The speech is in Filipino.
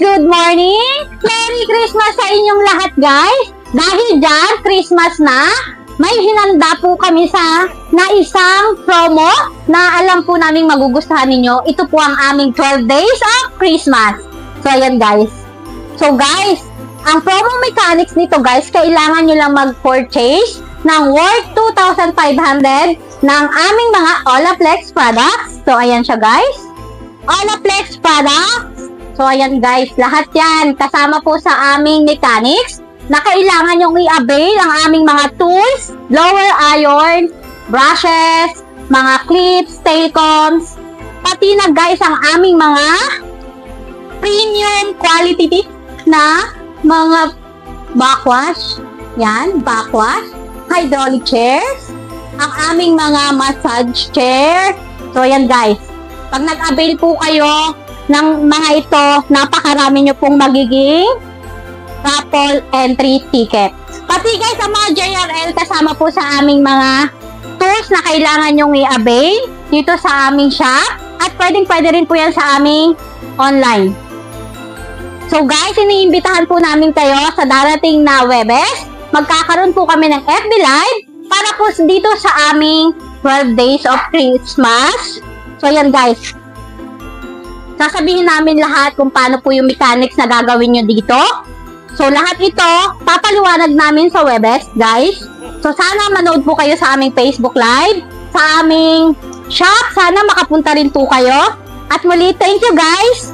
good morning! Merry Christmas sa inyong lahat guys! Dahil dyan, Christmas na, may hinanda po kami sa isang promo na alam po naming magugustuhan ninyo. Ito po ang aming 12 days of Christmas. So ayan guys. So guys, ang promo mechanics nito guys, kailangan nyo lang mag-purchase ng worth 2,500 ng aming mga Olaplex products. So ayan siya guys. Olaplex products. So ayan guys, lahat yan kasama po sa aming mechanics na kailangan nyong i-avail ang aming mga tools, blower iron, brushes, mga clips, tail combs, pati na guys ang aming mga premium quality na mga backwash, yan, backwash, hydraulic chairs, ang aming mga massage chair. So yan guys, pag nag-avail po kayo ng mga ito, napakarami nyo pong magiging raffle entry ticket. Pati guys, ang mga JRL kasama po sa aming mga tools na kailangan nyong i-avail dito sa aming shop. At pwedeng-pwede rin po yan sa aming online. So guys, iniimbitahan po namin kayo sa darating na Webes. Magkakaroon po kami ng FB Live para po dito sa aming 12 days of Christmas. So yan guys, sasabihin namin lahat kung paano po yung mechanics na gagawin nyo dito. So, lahat ito, papaliwanag namin sa Webes, guys. So, sana manood po kayo sa aming Facebook Live, sa aming shop. Sana makapunta rin po kayo. At muli, thank you, guys.